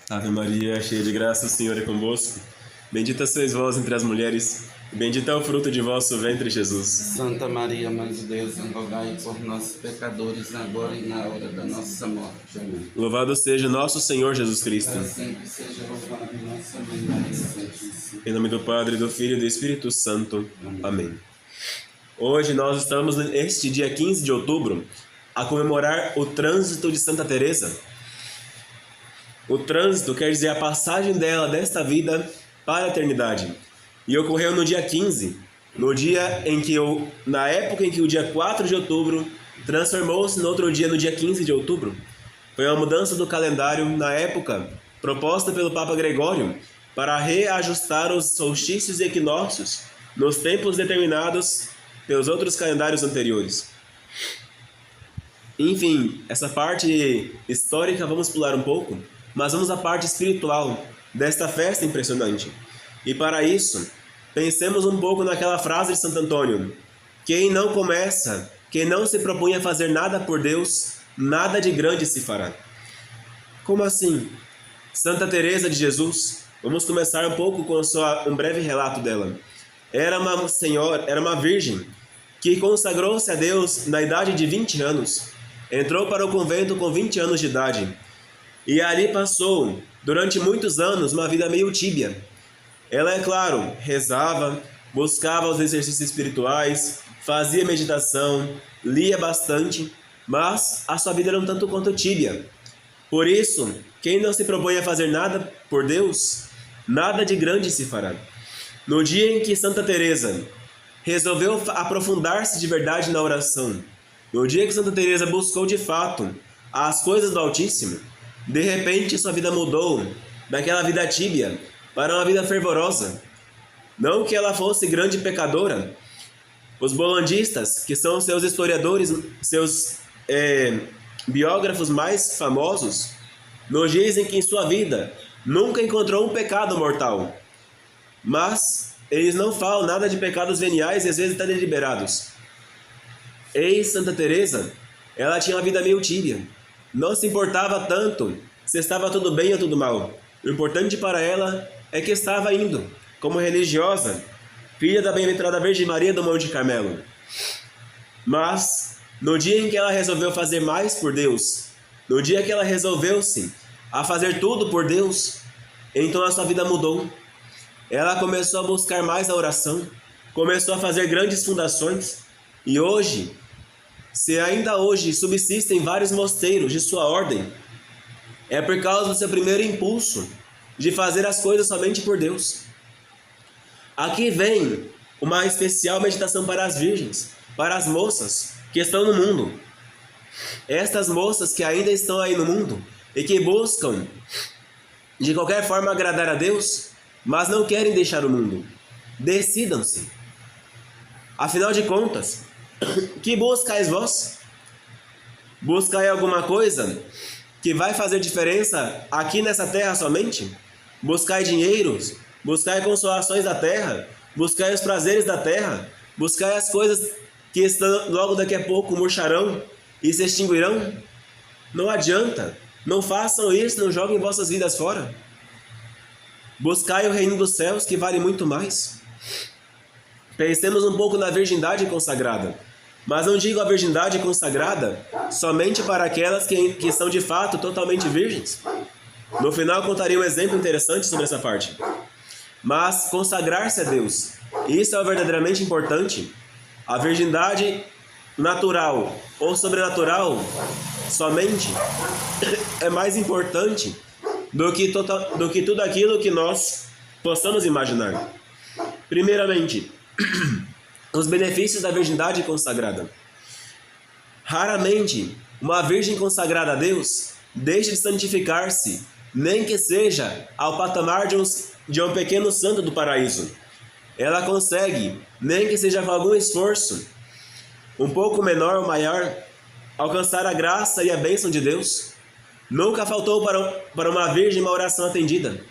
Ave Maria, cheia de graça, o Senhor é convosco. Bendita sois vós entre as mulheres, e bendito é o fruto de vosso ventre, Jesus. Santa Maria, Mãe de Deus, rogai por nós, pecadores, agora e na hora da nossa morte. Amém. Louvado seja nosso Senhor Jesus Cristo. Para sempre seja louvado nossa Mãe Maria Santíssima. Em nome do Padre, do Filho e do Espírito Santo. Amém. Hoje nós estamos, neste dia 15 de outubro, a comemorar o trânsito de Santa Teresa. O trânsito quer dizer a passagem dela desta vida para a eternidade. E ocorreu no dia 15, na época em que o dia 4 de outubro transformou-se no outro dia, no dia 15 de outubro. Foi uma mudança do calendário na época proposta pelo Papa Gregório para reajustar os solstícios e equinócios nos tempos determinados pelos outros calendários anteriores. Enfim, essa parte histórica vamos pular um pouco, mas vamos à parte espiritual desta festa impressionante. E para isso, pensemos um pouco naquela frase de Santo Antônio: quem não começa, quem não se propõe a fazer nada por Deus, nada de grande se fará. Como assim? Santa Teresa de Jesus, vamos começar um pouco com um breve relato dela. Era uma virgem que consagrou-se a Deus na idade de 20 anos. Entrou para o convento com 20 anos de idade. E ali passou, durante muitos anos, uma vida meio tíbia. Ela, é claro, rezava, buscava os exercícios espirituais, fazia meditação, lia bastante, mas a sua vida era um tanto quanto tíbia. Por isso, quem não se propõe a fazer nada por Deus, nada de grande se fará. No dia em que Santa Teresa resolveu aprofundar-se de verdade na oração, no dia que Santa Teresa buscou de fato as coisas do Altíssimo, de repente sua vida mudou daquela vida tíbia para uma vida fervorosa. Não que ela fosse grande pecadora. Os bolandistas, que são seus historiadores, seus biógrafos mais famosos, nos dizem que em sua vida nunca encontrou um pecado mortal. Mas eles não falam nada de pecados veniais e às vezes até deliberados. Eis Santa Teresa, ela tinha uma vida meio tíbia. Não se importava tanto se estava tudo bem ou tudo mal. O importante para ela é que estava indo, como religiosa, filha da bem-aventurada Virgem Maria do Monte Carmelo. Mas, no dia em que ela resolveu fazer mais por Deus, no dia que ela resolveu-se a fazer tudo por Deus, então a sua vida mudou. Ela começou a buscar mais a oração, começou a fazer grandes fundações, e hoje, se ainda hoje subsistem vários mosteiros de sua ordem, é por causa do seu primeiro impulso de fazer as coisas somente por Deus. Aqui vem uma especial meditação para as virgens, para as moças que estão no mundo. Estas moças que ainda estão aí no mundo e que buscam de qualquer forma agradar a Deus, mas não querem deixar o mundo. Decidam-se. Afinal de contas, que buscais vós? Buscai alguma coisa que vai fazer diferença aqui nessa terra somente? Buscai dinheiro? Buscai consolações da terra? Buscai os prazeres da terra? Buscai as coisas que estão, logo daqui a pouco murcharão e se extinguirão? Não adianta. Não façam isso, não joguem vossas vidas fora. Buscai o reino dos céus, que vale muito mais. Pensemos um pouco na virgindade consagrada. Mas não digo a virgindade consagrada somente para aquelas que são de fato totalmente virgens. No final contarei um exemplo interessante sobre essa parte. Mas consagrar-se a Deus, isso é o verdadeiramente importante. A virgindade natural ou sobrenatural somente é mais importante do que tudo aquilo que nós possamos imaginar. Primeiramente, os benefícios da virgindade consagrada. Raramente uma virgem consagrada a Deus deixa de santificar-se, nem que seja ao patamar de um pequeno santo do paraíso. Ela consegue, nem que seja com algum esforço, um pouco menor ou maior, alcançar a graça e a bênção de Deus. Nunca faltou para uma virgem uma oração atendida.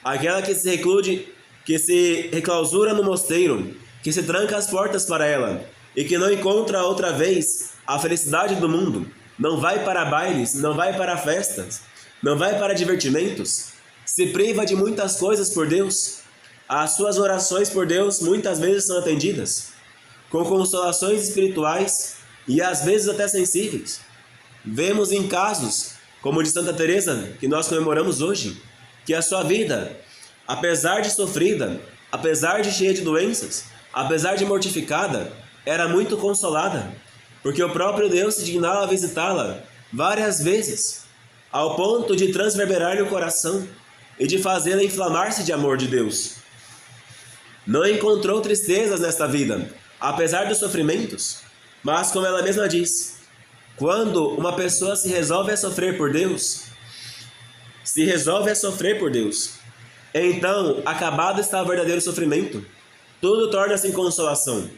Aquela que se reclausura no mosteiro, que se tranca as portas para ela e que não encontra outra vez a felicidade do mundo, não vai para bailes, não vai para festas, não vai para divertimentos, se priva de muitas coisas por Deus, as suas orações por Deus muitas vezes são atendidas, com consolações espirituais e às vezes até sensíveis. Vemos em casos, como o de Santa Teresa, que nós comemoramos hoje, que a sua vida, apesar de sofrida, apesar de cheia de doenças, apesar de mortificada, era muito consolada, porque o próprio Deus se dignava a visitá-la várias vezes, ao ponto de transverberar-lhe o coração e de fazê-la inflamar-se de amor de Deus. Não encontrou tristezas nesta vida, apesar dos sofrimentos, mas como ela mesma diz, quando uma pessoa se resolve a sofrer por Deus, então, acabado está o verdadeiro sofrimento, tudo torna-se em consolação.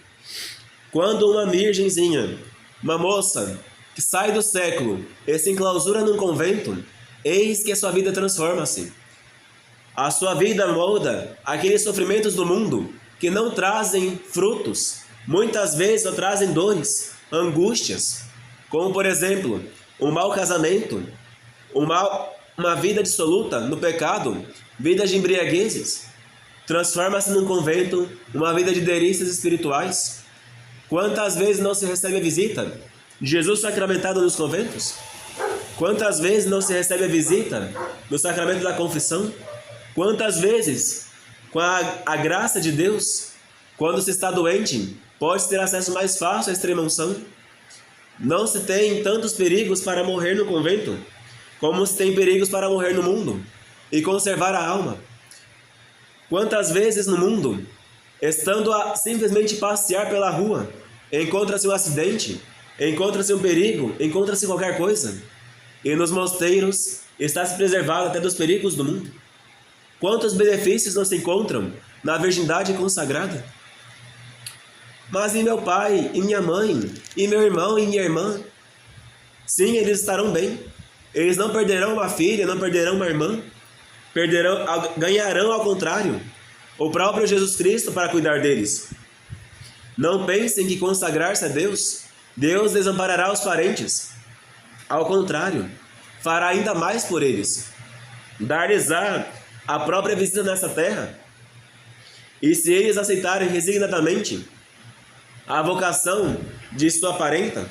Quando uma virgenzinha, uma moça, que sai do século e se enclausura num convento, eis que a sua vida transforma-se. A sua vida molda aqueles sofrimentos do mundo que não trazem frutos, muitas vezes só trazem dores, angústias, como por exemplo, um mau casamento, uma vida dissoluta no pecado, vida de embriaguezes. Transforma-se num convento, uma vida de delícias espirituais. Quantas vezes não se recebe a visita de Jesus sacramentado nos conventos? Quantas vezes não se recebe a visita no sacramento da confissão? Quantas vezes, com a graça de Deus, quando se está doente, pode ter acesso mais fácil à extrema-unção? Não se tem tantos perigos para morrer no convento, como se tem perigos para morrer no mundo e conservar a alma. Quantas vezes no mundo, estando a simplesmente passear pela rua, encontra-se um acidente, encontra-se um perigo, encontra-se qualquer coisa, e nos mosteiros está-se preservado até dos perigos do mundo. Quantos benefícios não se encontram na virgindade consagrada? Mas e meu pai, e minha mãe, e meu irmão, e minha irmã? Sim, eles estarão bem. Eles não perderão uma filha, não perderão uma irmã. Ganharão ao contrário o próprio Jesus Cristo para cuidar deles. Não pensem que consagrar-se a Deus, Deus desamparará os parentes. Ao contrário, fará ainda mais por eles. Dar-lhes-á a própria visita nessa terra. E se eles aceitarem resignadamente a vocação de sua parenta,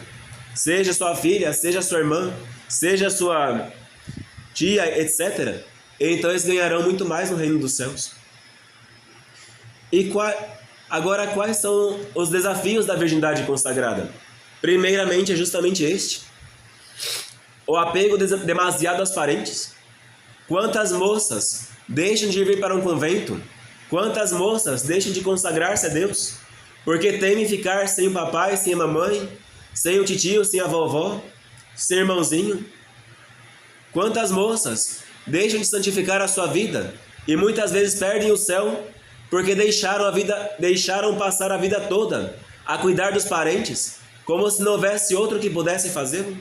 seja sua filha, seja sua irmã, seja sua tia, etc., então eles ganharão muito mais no reino dos céus. E agora, quais são os desafios da virgindade consagrada? Primeiramente, é justamente este: o apego demasiado aos parentes. Quantas moças deixam de vir para um convento? Quantas moças deixam de consagrar-se a Deus? Porque temem ficar sem o papai, sem a mamãe, sem o titio, sem a vovó, sem o irmãozinho. Quantas moças deixam de santificar a sua vida e muitas vezes perdem o céu porque deixaram passar a vida toda a cuidar dos parentes, como se não houvesse outro que pudesse fazê-lo?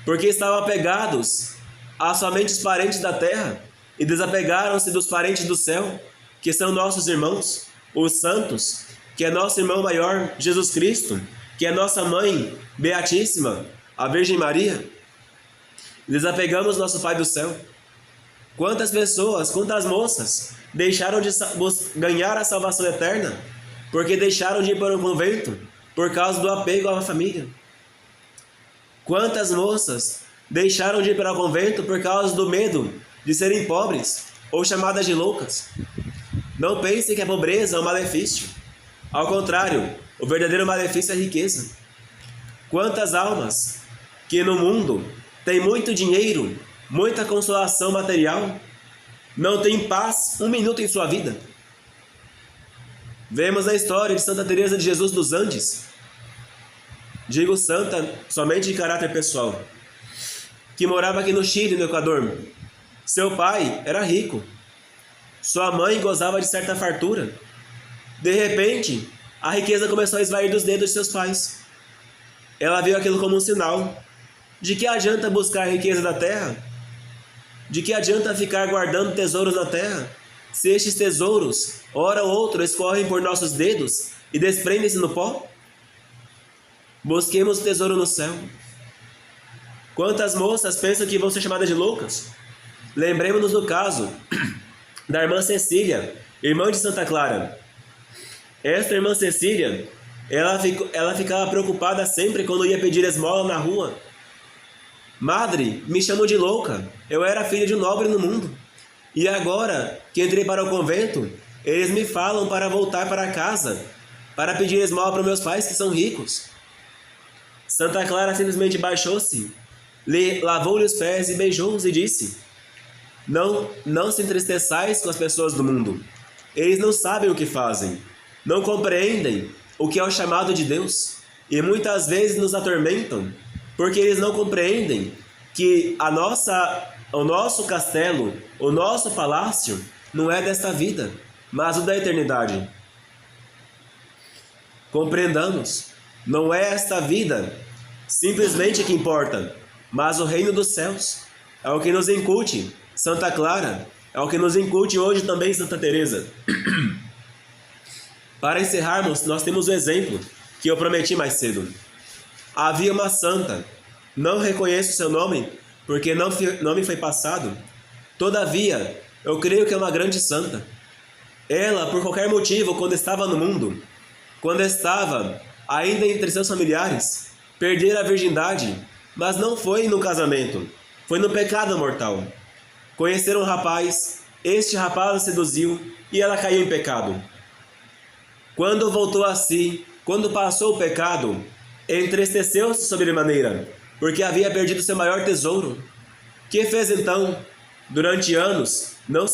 Porque estavam apegados a somente os parentes da terra e desapegaram-se dos parentes do céu, que são nossos irmãos, os santos, que é nosso irmão maior, Jesus Cristo, que é nossa mãe beatíssima, a Virgem Maria. Desapegamos nosso Pai do céu. Quantas pessoas, quantas moças deixaram de ganhar a salvação eterna porque deixaram de ir para um convento por causa do apego à família? Quantas moças deixaram de ir para o convento por causa do medo de serem pobres ou chamadas de loucas? Não pensem que a pobreza é um malefício. Ao contrário, o verdadeiro malefício é a riqueza. Quantas almas que no mundo têm muito dinheiro, muita consolação material, não têm paz um minuto em sua vida? Vemos na história de Santa Teresa de Jesus dos Andes, digo santa somente de caráter pessoal, que morava aqui no Chile, no Equador. Seu pai era rico, sua mãe gozava de certa fartura. De repente, a riqueza começou a esvair dos dedos de seus pais. Ela viu aquilo como um sinal. De que adianta buscar a riqueza da terra? De que adianta ficar guardando tesouros na terra, se estes tesouros, hora ou outra, escorrem por nossos dedos e desprendem-se no pó? Busquemos o tesouro no céu. Quantas moças pensam que vão ser chamadas de loucas? Lembremos-nos do caso da irmã Cecília, irmã de Santa Clara. Esta irmã Cecília, ela ficava preocupada sempre quando ia pedir esmola na rua. Madre, me chamam de louca. Eu era filha de um nobre no mundo. E agora que entrei para o convento, eles me falam para voltar para casa, para pedir esmola para meus pais que são ricos. Santa Clara simplesmente baixou-se, lavou-lhe os pés e beijou-os e disse: não se entristeçais com as pessoas do mundo. Eles não sabem o que fazem, não compreendem o que é o chamado de Deus e muitas vezes nos atormentam, porque eles não compreendem que o nosso castelo, o nosso palácio não é desta vida, mas o da eternidade. Compreendamos, não é esta vida simplesmente que importa, mas o reino dos céus. É o que nos incute Santa Clara, é o que nos incute hoje também Santa Teresa. Para encerrarmos, nós temos o exemplo que eu prometi mais cedo. Havia uma santa, não reconheço seu nome, porque não me foi passado. Todavia, eu creio que é uma grande santa. Ela, por qualquer motivo, quando estava no mundo, quando estava ainda entre seus familiares, perdera a virgindade, mas não foi no casamento, foi no pecado mortal. Conheceram um rapaz, este rapaz a seduziu e ela caiu em pecado. Quando voltou a si, quando passou o pecado, entristeceu-se sobremaneira, porque havia perdido seu maior tesouro. Que fez então? Durante anos, não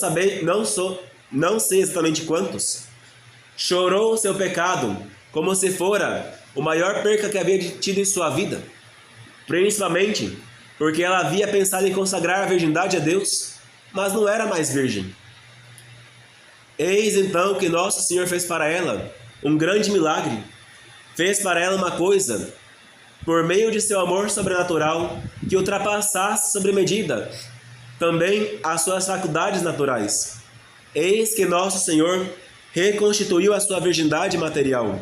sei exatamente quantos, chorou o seu pecado, como se fora o maior perca que havia tido em sua vida, principalmente porque ela havia pensado em consagrar a virgindade a Deus, mas não era mais virgem. Eis então que Nosso Senhor fez para ela um grande milagre. Fez para ela uma coisa, por meio de seu amor sobrenatural, que ultrapassasse sobre medida também as suas faculdades naturais. Eis que Nosso Senhor reconstituiu a sua virgindade material,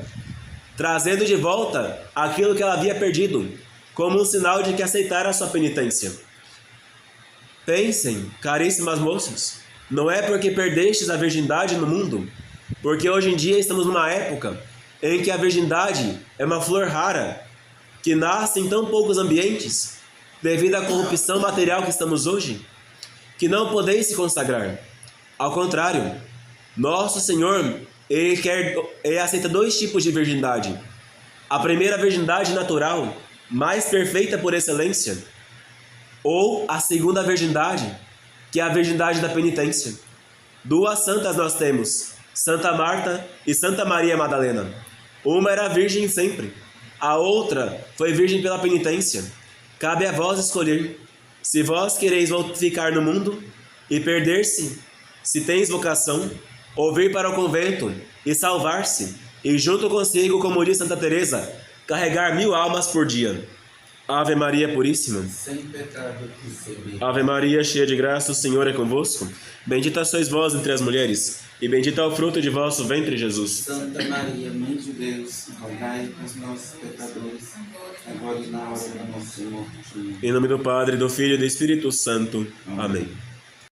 trazendo de volta aquilo que ela havia perdido, como um sinal de que aceitara a sua penitência. Pensem, caríssimas moças, não é porque perdestes a virgindade no mundo, porque hoje em dia estamos numa época em que a virgindade é uma flor rara, que nasce em tão poucos ambientes, devido à corrupção material que estamos hoje, que não podeis se consagrar. Ao contrário, Nosso Senhor, Ele aceita dois tipos de virgindade. A primeira virgindade natural, mais perfeita por excelência, ou a segunda virgindade, que é a virgindade da penitência. Duas santas nós temos, Santa Marta e Santa Maria Madalena. Uma era virgem sempre, a outra foi virgem pela penitência. Cabe a vós escolher. Se vós quereis ficar no mundo e perder-se, se tens vocação, ou vir para o convento e salvar-se, e junto consigo, como diz Santa Teresa, carregar 1000 almas por dia. Ave Maria Puríssima, sem pecado concebido. Ave Maria, cheia de graça, o Senhor é convosco. Bendita sois vós entre as mulheres, e bendito é o fruto de vosso ventre, Jesus. Santa Maria, Mãe de Deus, rogai por nós pecadores, agora e na hora da nossa morte. Em nome do Padre, do Filho e do Espírito Santo. Amém.